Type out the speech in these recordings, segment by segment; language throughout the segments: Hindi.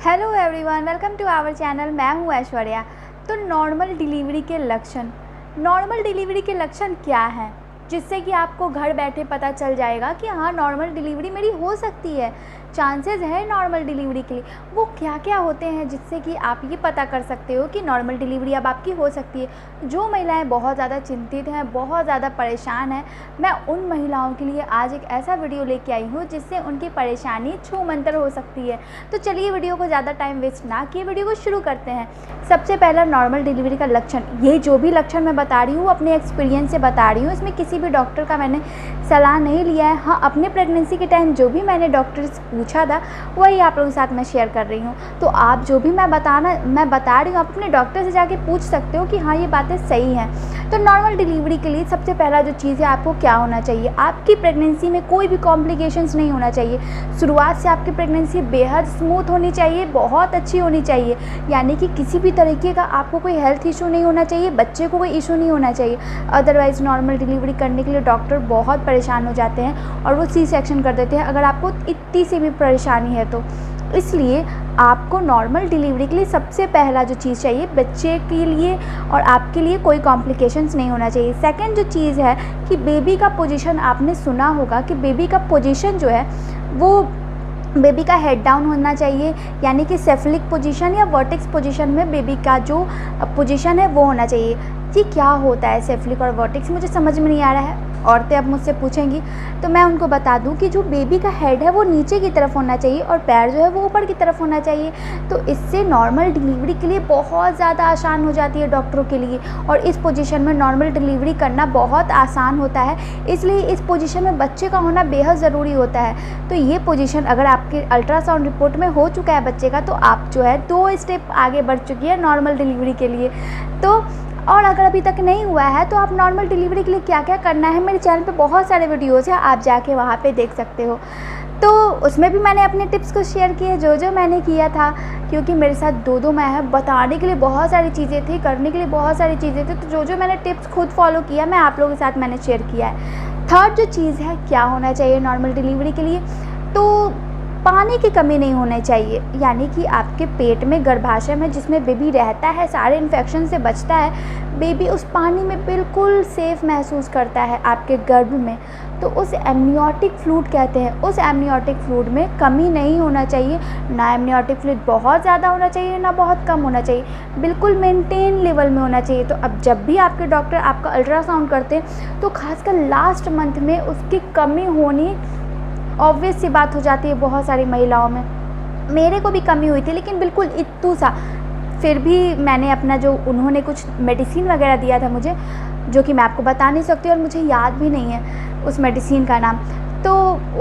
Hello everyone, welcome to our channel. मैं हूँ ऐश्वर्या। तो नॉर्मल डिलीवरी के लक्षण क्या हैं, जिससे कि आपको घर बैठे पता चल जाएगा कि हाँ, नॉर्मल डिलीवरी मेरी हो सकती है, चांसेस है नॉर्मल डिलीवरी के लिए। वो क्या क्या होते हैं जिससे कि आप ये पता कर सकते हो कि नॉर्मल डिलीवरी अब आपकी हो सकती है। जो महिलाएं बहुत ज़्यादा चिंतित हैं, बहुत ज़्यादा परेशान हैं, मैं उन महिलाओं के लिए आज एक ऐसा वीडियो लेके आई हूँ जिससे उनकी परेशानी छूमंतर हो सकती है। तो चलिए वीडियो को ज़्यादा टाइम वेस्ट ना किए वीडियो को शुरू करते हैं। सबसे पहला नॉर्मल डिलीवरी का लक्षण, ये जो भी लक्षण मैं बता रही हूँ अपने एक्सपीरियंस से बता रही हूँ, इसमें किसी भी डॉक्टर का मैंने सलाह नहीं लिया है। हाँ, अपने प्रेगनेंसी के टाइम जो भी मैंने डॉक्टर से पूछा था वही आप लोगों के साथ मैं शेयर कर रही हूँ। तो आप जो भी मैं बता रही हूँ, आप अपने डॉक्टर से जाके पूछ सकते हो कि हाँ, ये बातें सही हैं। तो नॉर्मल डिलीवरी के लिए सबसे पहला जो चीज़ है, आपको क्या होना चाहिए, आपकी प्रेगनेंसी में कोई भी कॉम्प्लिकेशंस नहीं होना चाहिए। शुरुआत से आपकी प्रेगनेंसी बेहद स्मूथ होनी चाहिए, बहुत अच्छी होनी चाहिए, यानी कि किसी भी तरीके का आपको कोई हेल्थ इशू नहीं होना चाहिए, बच्चे को कोई इशू नहीं होना चाहिए। अदरवाइज़ नॉर्मल डिलीवरी करने के लिए डॉक्टर बहुत परेशान हो जाते हैं और वो सी सेक्शन कर देते हैं अगर आपको इतनी सी भी परेशानी है तो। इसलिए आपको नॉर्मल डिलीवरी के लिए सबसे पहला जो चीज़ चाहिए, बच्चे के लिए और आपके लिए कोई कॉम्प्लिकेशंस नहीं होना चाहिए। सेकंड जो चीज़ है कि बेबी का पोजीशन, आपने सुना होगा कि बेबी का पोजीशन जो है वो बेबी का हेड डाउन होना चाहिए, यानी कि सेफलिक पोजीशन या वर्टेक्स पोजीशन में बेबी का जो पोजीशन है वो होना चाहिए। कि क्या होता है सेफलिक और वर्टेक्स, मुझे समझ में नहीं आ रहा है। औरतें अब मुझसे पूछेंगी तो मैं उनको बता दूं कि जो बेबी का हेड है वो नीचे की तरफ होना चाहिए और पैर जो है वो ऊपर की तरफ होना चाहिए। तो इससे नॉर्मल डिलीवरी के लिए बहुत ज़्यादा आसान हो जाती है डॉक्टरों के लिए, और इस पोजीशन में नॉर्मल डिलीवरी करना बहुत आसान होता है। इसलिए इस पोजीशन में बच्चे का होना बेहद ज़रूरी होता है। तो ये पोजीशन अगर आपके अल्ट्रासाउंड रिपोर्ट में हो चुका है बच्चे का, तो आप जो है 2 स्टेप आगे बढ़ चुकी है नॉर्मल डिलीवरी के लिए। तो और अगर अभी तक नहीं हुआ है तो आप नॉर्मल डिलीवरी के लिए क्या क्या करना है, मेरे चैनल पे बहुत सारे वीडियोज़ हैं, आप जाके वहाँ पे देख सकते हो। तो उसमें भी मैंने अपने टिप्स को शेयर किए जो मैंने किया था, क्योंकि मेरे साथ दो मैं है, बताने के लिए बहुत सारी चीज़ें थी, करने के लिए बहुत सारी चीज़ें थी। तो जो मैंने टिप्स खुद फॉलो किया मैं आप लोगों के साथ मैंने शेयर किया है। थर्ड जो चीज़ है, क्या होना चाहिए नॉर्मल डिलीवरी के लिए, तो पानी की कमी नहीं होनी चाहिए, यानी कि आपके पेट में, गर्भाशय में जिसमें बेबी रहता है, सारे इन्फेक्शन से बचता है, बेबी उस पानी में बिल्कुल सेफ़ महसूस करता है आपके गर्भ में। तो उस एमनियोटिक फ्लूइड कहते हैं, उस एमनियोटिक फ्लूइड में कमी नहीं होना चाहिए। ना एमनियोटिक फ्लूइड बहुत ज़्यादा होना चाहिए ना बहुत कम होना चाहिए, बिल्कुल मेंटेन लेवल में होना चाहिए। तो अब जब भी आपके डॉक्टर आपका अल्ट्रासाउंड करते हैं तो खासकर लास्ट मंथ में उसकी कमी होनी ऑब्वियस सी बात हो जाती है बहुत सारी महिलाओं में। मेरे को भी कमी हुई थी, लेकिन बिल्कुल इतू सा। फिर भी मैंने अपना जो उन्होंने कुछ मेडिसिन वगैरह दिया था मुझे, जो कि मैं आपको बता नहीं सकती और मुझे याद भी नहीं है उस मेडिसिन का नाम, तो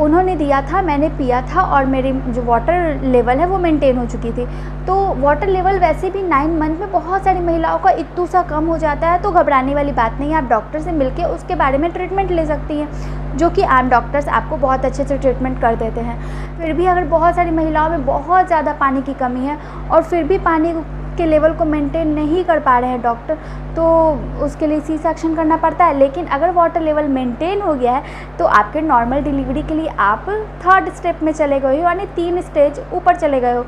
उन्होंने दिया था, मैंने पिया था और मेरी जो वाटर लेवल है वो मेंटेन हो चुकी थी। तो वाटर लेवल वैसे भी 9 मंथ में बहुत सारी महिलाओं का इतू सा कम हो जाता है, तो घबराने वाली बात नहीं है। आप डॉक्टर से मिलके उसके बारे में ट्रीटमेंट ले सकती हैं, जो कि आम डॉक्टर्स आपको बहुत अच्छे से ट्रीटमेंट कर देते हैं। फिर भी अगर बहुत सारी महिलाओं में बहुत ज़्यादा पानी की कमी है और फिर भी पानी के लेवल को मेंटेन नहीं कर पा रहे हैं डॉक्टर, तो उसके लिए सी सेक्शन करना पड़ता है। लेकिन अगर वाटर लेवल मेंटेन हो गया है तो आपके नॉर्मल डिलीवरी के लिए आप 3rd स्टेप में चले गए हो, यानी 3 स्टेज ऊपर चले गए हो।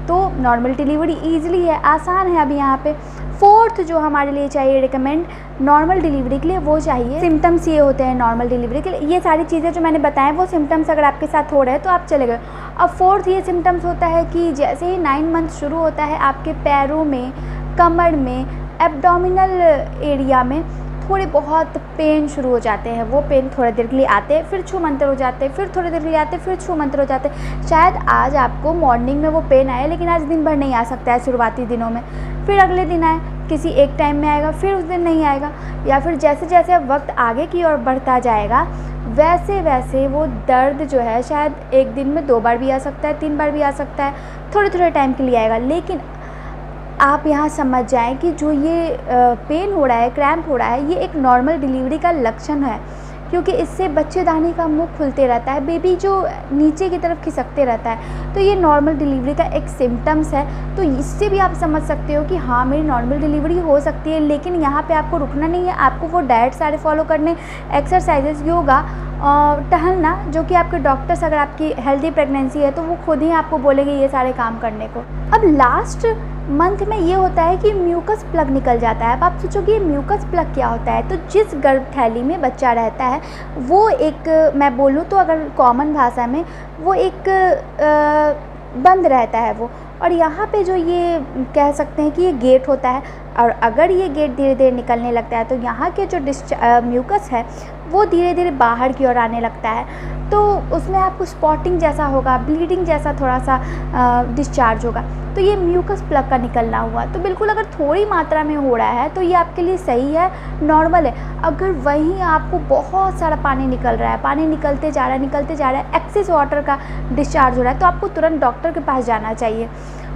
तो नॉर्मल डिलीवरी ईजिली है, आसान है। अभी यहाँ पे 4th जो हमारे लिए चाहिए रिकमेंड नॉर्मल डिलीवरी के लिए, वो चाहिए सिम्टम्स। ये होते हैं नॉर्मल डिलीवरी के लिए, ये सारी चीज़ें जो मैंने बताएं वो सिम्टम्स अगर आपके साथ हो रहे हैं तो आप चले गए। अब 4th ये सिम्टम्स होता है कि जैसे ही 9 मंथ शुरू होता है, आपके पैरों में, कमर में, एब्डोमिनल एरिया में थोड़े बहुत पेन शुरू हो जाते हैं। वो पेन थोड़ी देर के लिए आते हैं, फिर छूमंतर हो जाते हैं, फिर थोड़ी देर के लिए आते हैं, फिर छूमंतर हो जाते हैं। शायद आज आपको मॉर्निंग में वो पेन आए, लेकिन आज दिन भर नहीं आ सकता है शुरुआती दिनों में, फिर अगले दिन आए, किसी एक टाइम में आएगा, फिर उस दिन नहीं आएगा, या फिर जैसे जैसे वक्त आगे की ओर बढ़ता जाएगा वैसे वैसे वो दर्द जो है शायद एक दिन में 2 बार भी आ सकता है, 3 बार भी आ सकता है, थोड़े थोड़े टाइम के लिए आएगा। लेकिन आप यहाँ समझ जाएं कि जो ये पेन हो रहा है, क्रैम्प हो रहा है, ये एक नॉर्मल डिलीवरी का लक्षण है। क्योंकि इससे बच्चेदानी का मुंह खुलते रहता है, बेबी जो नीचे की तरफ खिसकते रहता है। तो ये नॉर्मल डिलीवरी का एक सिम्टम्स है। तो इससे भी आप समझ सकते हो कि हाँ मेरी नॉर्मल डिलीवरी हो सकती है। लेकिन यहाँ पे आपको रुकना नहीं है, आपको वो डाइट सारे फॉलो करने, एक्सरसाइजेस, योगा, टहलना, जो कि आपके डॉक्टर्स, अगर आपकी हेल्दी प्रेगनेंसी है तो वो खुद ही आपको बोलेंगे ये सारे काम करने को। अब लास्ट मंथ में ये होता है कि म्यूकस प्लग निकल जाता है। अब आप सोचोगे ये म्यूकस प्लग क्या होता है? तो जिस गर्भथैली में बच्चा रहता है वो एक, मैं बोलूँ तो अगर कॉमन भाषा में, वो एक बंद रहता है वो। और यहाँ पे जो ये कह सकते हैं कि ये गेट होता है, और अगर ये गेट धीरे धीरे निकलने लगता है तो यहाँ के जो म्यूकस है वो धीरे धीरे बाहर की ओर आने लगता है। तो उसमें आपको स्पॉटिंग जैसा होगा, ब्लीडिंग जैसा थोड़ा सा डिस्चार्ज होगा। तो ये म्यूकस प्लग का निकलना हुआ। तो बिल्कुल अगर थोड़ी मात्रा में हो रहा है तो ये आपके लिए सही है, नॉर्मल है। अगर वहीं आपको बहुत सारा पानी निकल रहा है, पानी निकलते जा रहा है, एक्सेस वाटर का डिस्चार्ज हो रहा है, तो आपको तुरंत डॉक्टर के पास जाना चाहिए।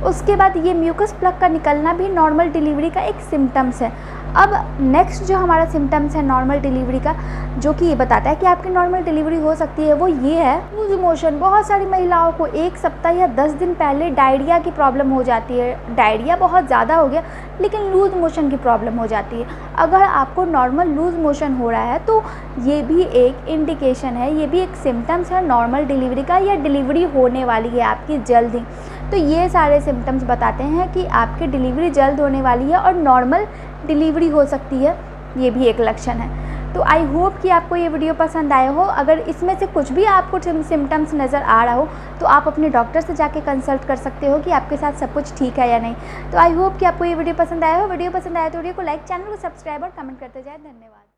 उसके बाद ये म्यूकस प्लग का निकलना भी नॉर्मल डिलीवरी का एक सिम्टम्स है। अब नेक्स्ट जो हमारा सिम्टम्स है नॉर्मल डिलीवरी का, जो कि ये बताता है कि आपकी नॉर्मल डिलीवरी हो सकती है, वो ये है लूज मोशन। बहुत सारी महिलाओं को 1 सप्ताह या 10 दिन पहले डायरिया की प्रॉब्लम हो जाती है। डायरिया बहुत ज़्यादा हो गया लेकिन लूज मोशन की प्रॉब्लम हो जाती है। अगर आपको नॉर्मल लूज मोशन हो रहा है तो ये भी एक इंडिकेशन है, ये भी एक सिम्टम्स है नॉर्मल डिलीवरी का, या डिलीवरी होने वाली है आपकी जल्द ही। तो ये सारे सिम्टम्स बताते हैं कि आपकी डिलीवरी जल्द होने वाली है और नॉर्मल डिलीवरी हो सकती है, ये भी एक लक्षण है। तो आई होप कि आपको ये वीडियो पसंद आया हो। अगर इसमें से कुछ भी आपको सिम्टम्स नज़र आ रहा हो तो आप अपने डॉक्टर से जाके कंसल्ट कर सकते हो कि आपके साथ सब कुछ ठीक है या नहीं। तो आई होप कि आपको ये वीडियो पसंद आया हो। वीडियो पसंद आया तो वीडियो को लाइक, चैनल को सब्सक्राइब और कमेंट करते जाए। धन्यवाद।